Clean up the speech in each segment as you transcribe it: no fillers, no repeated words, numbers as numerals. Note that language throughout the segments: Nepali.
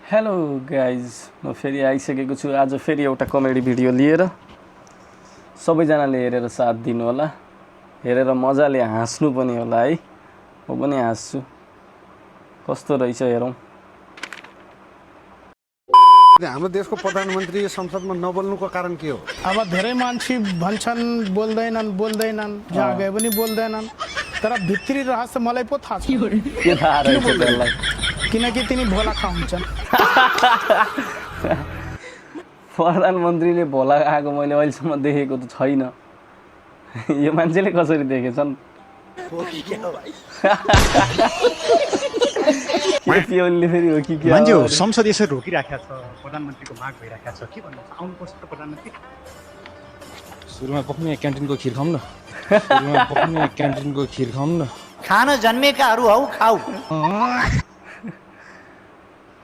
हेलो गाइज, म फेरि आइसकेको छु। आज फेरि एउटा कमेडी भिडियो लिएर सबैजनाले हेरेर साथ दिनु होला, हेरेर मजाले हाँस्नु पनि होला है। म पनि हाँस्छु, कस्तो रहेछ हेरौँ। हाम्रो देशको प्रधानमन्त्री संसदमा नबोल्नुको कारण के हो? अब धेरै मान्छे भन्छन् बोल्दैनन् जहाँ गए पनि बोल्दैनन्, तर भित्री रहस्य मलाई पो थाहा छ। के थाहा रहेछ त्यसलाई? किनकि तिनी भोला खान्छन्। प्रधानमन्त्रीले भोला आएको मैले अहिलेसम्म देखेको त छैन। यो मान्छेले कसरी देखेछन्? के पिओनले फेरि हो कि के? मान्छे हो संसद यसरी रोकिराखेको छ, प्रधानमन्त्रीको माग भइराखेको छ। के भन्नु आउनुपर्छ त प्रधानमन्त्री? सुरुमा पक्ने क्यान्टिनको खिर खाउँ न। सुरुमा पक्ने क्यान्टिनको खिर खाउँ न। खान जन्मेकाहरू हौ खाऊ।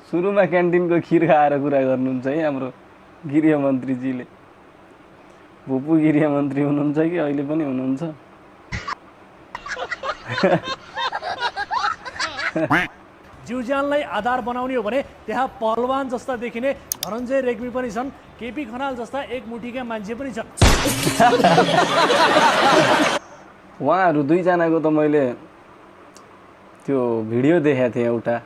सुरुमा क्यान्टिनको खिर खाएर कुरा गर्नुहुन्छ है हाम्रो गृहमन्त्रीजीले। भुपू गृहमन्त्री हुनुहुन्छ कि अहिले पनि हुनुहुन्छ? जीवज्यानलाई आधार बनाउने हो भने त्यहाँ पहलवान जस्ता देखिने धनञ्जय रेग्मी पनि छन्, केपी खनाल जस्ता एक मुठीका मान्छे पनि छन्। उहाँहरू दुईजनाको त मैले त्यो भिडियो देखाएको थिएँ एउटा।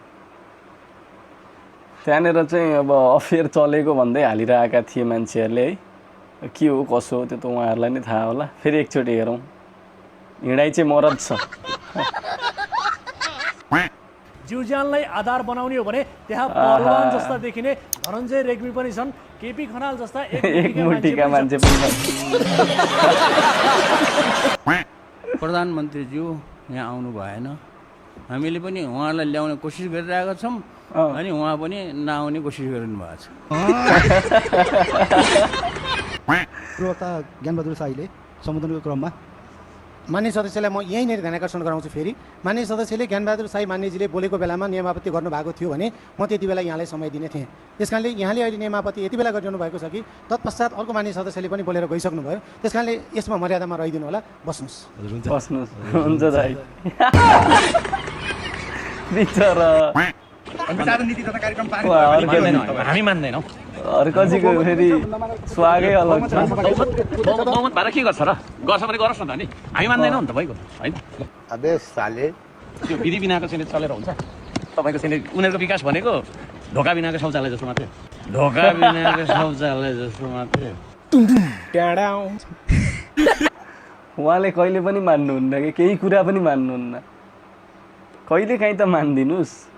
त्यहाँनिर चाहिँ अब अफेयर चलेको भन्दै हालिरहेका थिए मान्छेहरूले है। के हो कसो हो त्यो त उहाँहरूलाई नै थाहा होला। फेरि एकचोटि हेरौँ। हिँडाइ चाहिँ मरद छ। जीवज्यानलाई आधार बनाउने हो भने त्यहाँ पहलवान जस्ता देखिने धनञ्जय रेग्मी पनि छन्, केपी खनाल जस्ता एक मुठीका मान्छे पनि छन्। प्रधानमन्त्रीज्यू यहाँ आउनु भएन, हामीले पनि उहाँलाई ल्याउने कोसिस गरिरहेका छौँ अनि उहाँ पनि नआउने कोसिस गरिनु भएको छ। प्रवक्ता ज्ञानबहादुर शाहीले सम्बोधनको क्रममा मान्य सदस्यलाई म यहीँनिर ध्यान आकर्षण गराउँछु। फेरि मान्य सदस्यले ज्ञानबहादुर शाही मान्यजीले बोलेको बेलामा नियमावती गर्नुभएको थियो भने म त्यति बेला यहाँलाई समय दिने थिएँ। त्यस कारणले यहाँले अहिले नियमावती यति बेला गरिरहनु भएको छ कि तत्पश्चात अर्को मान्य सदस्यले पनि बोलेर गइसक्नुभयो। त्यस कारणले यसमा मर्यादामा रहिदिनु होला। बस्नुहोस्। हुन्छ दाइ। हामी मान्दैनौँ। अर्कजीको फेरि स्वागै अलग छ। बहुमत भएर के गर्छ र? गर्छ भने गरोस् न त नि। हामी मान्दैनौँ नि त भइगयो होइन। अबे साले त्यो विधि बिनाको चाहिँ चलेर हुन्छ? तपाईँको चाहिँ उनीहरूको विकास भनेको ढोका बिनाको शौचालय जस्तो मात्रै। ढोका बिनाको शौचालय जस्तो मात्रै। उहाँले कहिले पनि मान्नुहुन्न कि केही कुरा पनि मान्नुहुन्न। कहिले काहीँ त मानिदिनुहोस्।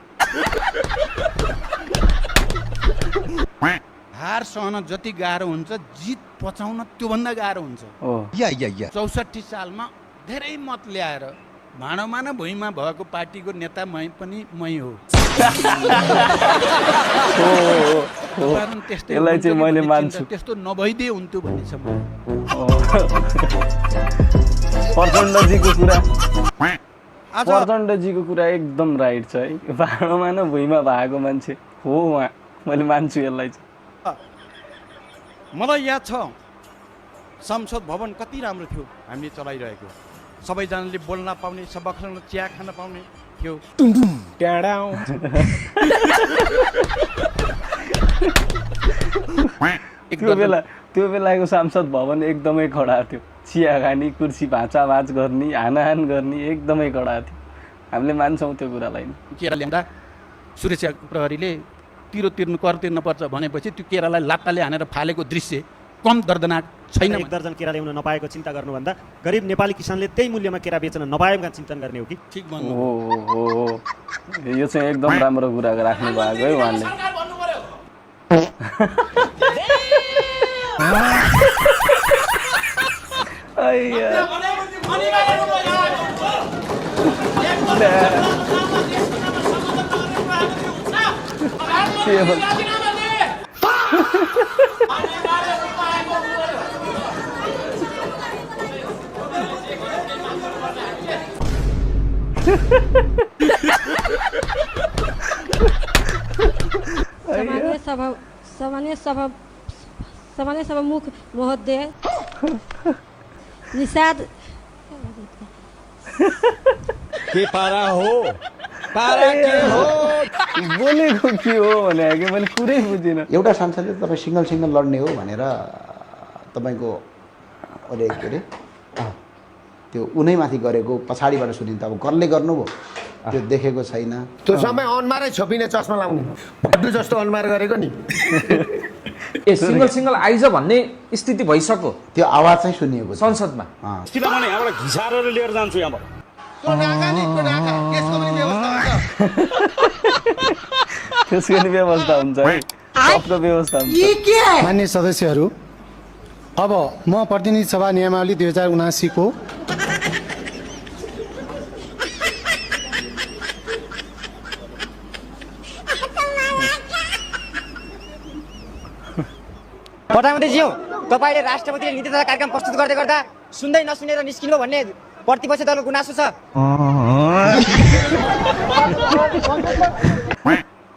हार सहन जति गाह्रो हुन्छ जित पचाउन त्योभन्दा गाह्रो हुन्छ। 64 सालमा धेरै मत ल्याएर भाँडोमा न भुइँमा भएको पार्टीको नेता मै हो। यसलाई चाहिँ मैले मान्छु। त्यस्तो नभइदिए हुन्थ्यो भन्ने छ। प्रचण्डजीको कुरा एकदम राइट छ है। भाँडोमा न भुइँमा भएको मान्छे हो उहाँ। मैले मान्छु यसलाई चाहिँ। मलाई याद छ संसद भवन कति राम्रो थियो हामीले चलाइरहेको। सबैजनाले बोल्न पाउने, सबैसँग चिया खान पाउने थियो। त्यो बेलाको संसद भवन एकदमै कडा थियो। चिया खाने, कुर्सी भाँचाभाँच गर्ने, हानाहान गर्ने एकदमै कडा थियो। हामीले मान्छौँ त्यो कुरालाई। केरा ल्याउँदा सुरक्षा प्रहरीले तिर्नु कर तिर्न पर्छ भनेपछि त्यो केरालाई लात्ताले हानेर फालेको दृश्य कम दर्दनाक छैन। एक दर्जन केरा ल्याउन नपाएको चिन्ता गर्नुभन्दा गरिब नेपाली किसानले त्यही मूल्यमा केरा बेच्न नपाएका चिन्तन गर्ने हो कि? ठिक भन्नु हो। यो चाहिँ एकदम राम्रो कुरा राख्नु भएको है उहाँले। सामान्य सभा मुख महोदय निषाद के पारा हो? पारा के हो? बोलेको के हो भने कि मैले कुरै बुझिनँ। एउटा सांसदले तपाईँ सिङ्गल लड्ने हो भनेर तपाईँको अरे के अरे त्यो उनैमाथि गरेको पछाडिबाट सुनिन्छ। अब कसले गर्नुभयो त्यो देखेको छैन। त्यो समय अनुहारै छोपिने चस्मा लाउने भड्डु जस्तो अनुहार गरेको नि। ए सिङ्गल आइज भन्ने स्थिति भइसक्यो। त्यो आवाज चाहिँ सुनिएको छ संसदमा। सिधामणि यहाँबाट घिसारेर लिएर जान्छु यहाँबाट। त्यसको नि व्यवस्था हुन्छ है, सबको व्यवस्था हुन्छ। मान्य सदस्यहरू, अब म प्रतिनिधि सभा नियमावली 2079 को प्रधानमन्त्रीज्यू, तपाईँले राष्ट्रपतिले नीति तथा कार्यक्रम प्रस्तुत गर्दै गर्दा सुन्दै नसुनेर निस्किनु भन्ने प्रतिपक्ष दलको गुनासो छ।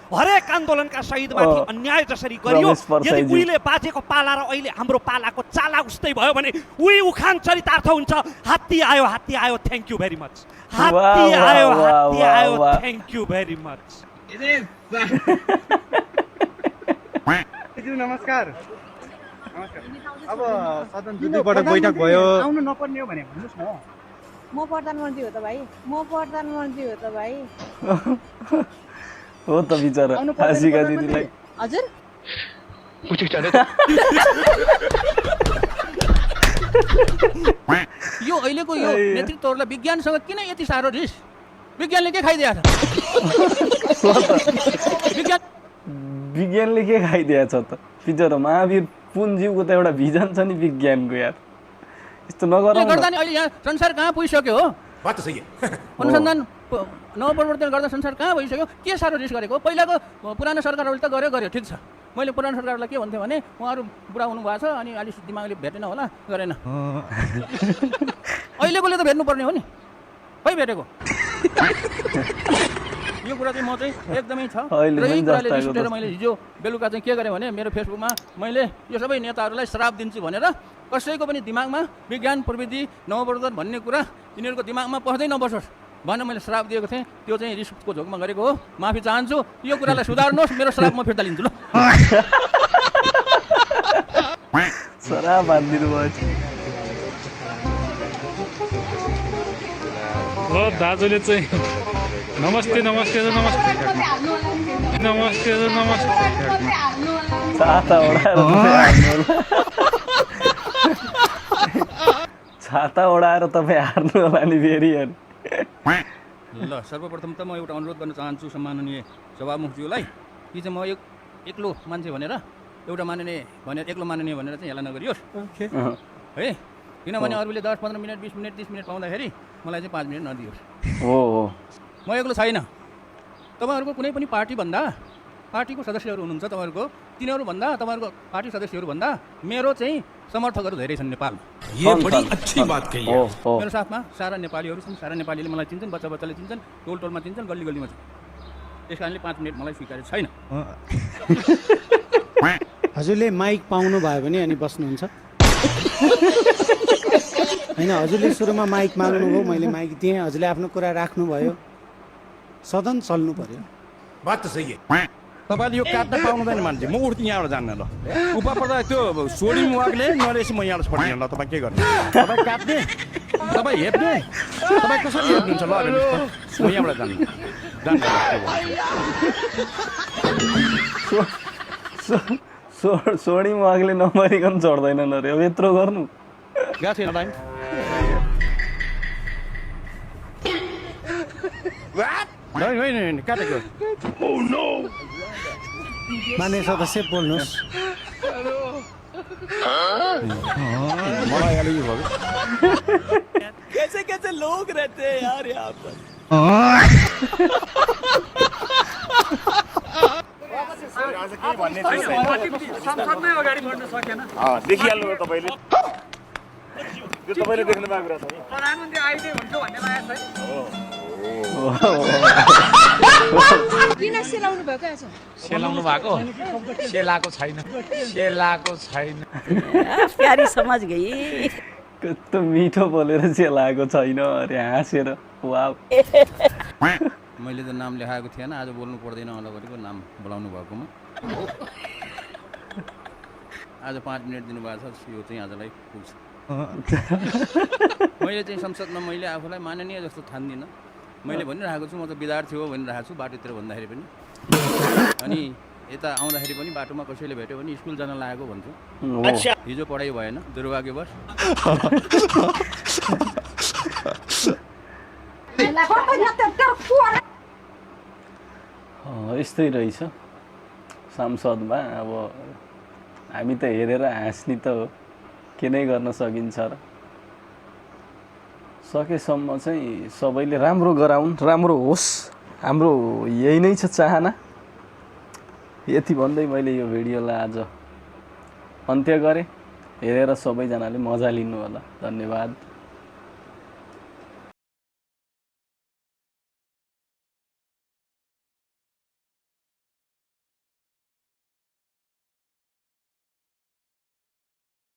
हरेक आन्दोलनका शहीदमाथि अन्याय जसरी गरियो, यदि उहिले बाजेको पाला र अहिले हाम्रो पालाको चाला उस्तै भयो भने उही उखान चरितार्थ हुन्छ। हात्ती आयो, थ्याङ्क यू भेरी मच। हात्ती आयो, थ्याङ्क यू भेरी मच। नमस्कार। अब सदन दुई पटक बैठक भयो, आउनु नपर्ने हो भने भन्नुहोस् न। म प्रधानमन्त्री हो त भाइ, हो त बिचरा आशिका दिदीलाई। हजुर यो अहिलेको यो नेतृत्वहरूलाई विज्ञानसँग किन यति साह्रो रिस? विज्ञानले के खाइदिएको छ? विज्ञानले के खाइदिएको छ त? बिचरा महावीर पुनज्यूको त एउटा भिजन छ नि विज्ञानको यार। यस्तो नगरौँ गर्दा नि अहिले यहाँ संसार कहाँ पुगिसक्यो हो? अनुसन्धान नवपरिवर्तन गर्दा संसार कहाँ भइसक्यो? के साह्रो रिस गरेको? पहिलाको पुरानो सरकारहरूले त गर्यो ठिक छ। मैले पुरानो सरकारलाई के भन्थेँ भने उहाँहरू बुढा हुनुभएको छ अनि अलिक दिमागले भेटेन होला, गरेन। अहिलेकोले त भेट्नुपर्ने हो नि, खै भेटेको? यो कुरा चाहिँ म चाहिँ एकदमै छ। र यही कुराले रिस उठेर मैले हिजो बेलुका चाहिँ के गरेँ भने मेरो फेसबुकमा मैले यो सबै नेताहरूलाई श्राप दिन्छु भनेर कसैको पनि दिमागमा विज्ञान प्रविधि नवप्रवर्तन भन्ने कुरा यिनीहरूको दिमागमा पस्दै नबसोस् भनेर मैले श्राप दिएको थिएँ। त्यो चाहिँ रिसको झोकमा गरेको हो, माफी चाहन्छु। यो कुरालाई सुधार्नुहोस्, मेरो श्राप म फिर्ता लिन्छु ल। श्राप हानिदिनु भयो। हो दाजुले चाहिँ नमस्ते नमस्ते नमस्ते नमस्ते नमस्ते छाता ओढाएर तपाईँ हार्नु होला नि फेरि। ल सर्वप्रथम त म एउटा अनुरोध गर्न चाहन्छु सम्माननीय सभामुखज्यूलाई कि चाहिँ म एक्लो मान्छे भनेर एउटा माननीय भनेर एक्लो माननीय भनेर चाहिँ हेला नगरियोस् है। किनभने अरूले 10-15 मिनट 20 मिनट 30 मिनट पाउँदाखेरि मलाई चाहिँ 5 मिनट नदियोस्। हो म एक्लो छैन। तपाईँहरूको कुनै पनि पार्टीभन्दा पार्टीको सदस्यहरू हुनुहुन्छ तपाईँहरूको, तिनीहरूभन्दा तपाईँहरूको पार्टी सदस्यहरूभन्दा मेरो चाहिँ समर्थकहरू धेरै छन् नेपालमा। मेरो साथमा सारा नेपालीहरू छन्। सारा नेपालीले मलाई चिन्छन्, बच्चाले चिन्छन्, टोलमा चिन्छन्, गल्लीमा छन्। त्यस कारणले 5 मिनट मलाई स्वीकार्य छैन। हजुरले माइक पाउनु भयो भने अनि बस्नुहुन्छ होइन? हजुरले सुरुमा माइक माग्नुभयो, मैले माइक दिएँ, हजुरले आफ्नो कुरा राख्नुभयो, सदन चल्नु पर्यो। बात त सही है। तपाईँले यो काट्न पाउनुहुँदैन मान्छे। म उठ्थेँ यहाँबाट जान्न ल। उप पर्दा त्यो सोडी मुवाकले नरेसी म यहाँबाट फर्किने ल। तपाईँ के गर्ने? तपाईँ काट्ने, तपाईँ हेप्ने, तपाईँ कसरी हेप्नुहुन्छ ल? म यहाँबाट जान्न। सोडी मुवाकले नमरिकन चढ्दैनन् अरे। अब यत्रो गर्नु गएको थिएन टाइम। होइन काटेको। मान्य सदस्य बोल्नुहोस्। मलाई अलि भयो। कैसे कैसे लोग रहते हैं यार यहाँ पर। संसदमै अगाडि बढ्न सकेन। देखिहाल्नु तपाईँले, त्यो तपाईँले देख्नु भएको कुरा छ नि। प्रधानमन्त्री आइदिए हुन्छ भन्ने लागेको छ। किन सेलाउनु भएको आज? सेलाउनु भएको? सेलाको छैन। प्यारी समझ गई। कस्तो मिठो बोलेर सेलाएको छैन अरे हाँसेर। वाउ। मैले त नाम लेखाएको थिएन, आज बोल्नु पर्दैन होला भनेको नाम बोलाउनु भएकोमा। आज 5 मिनट दिनुभएको छ, यो चाहिँ आजलाई पुग्छ। मैले चाहिँ संसदमा मैले आफूलाई माननीय जस्तो ठान्दिनँ। मैले भनिरहेको छु म त विद्यार्थी हो भनिरहेको छु बाटोतिर भन्दाखेरि पनि। अनि यता आउँदाखेरि पनि बाटोमा कसैले भेट्यो भने स्कुल जान लागेको भन्छु। हिजो पढाइ भएन दुर्भाग्यवश। यस्तै रहेछ संसदमा। अब हामी त हेरेर हाँस्ने त हो, के नै गर्न सकिन्छ र। सकेसम्म चाहिँ सबैले राम्रो गराउन्, राम्रो होस्, हाम्रो यही नै छ चाहना। यति भन्दै मैले यो भिडियोलाई आज अन्त्य गरेँ। हेरेर सबैजनाले मजा लिनु होला। धन्यवाद।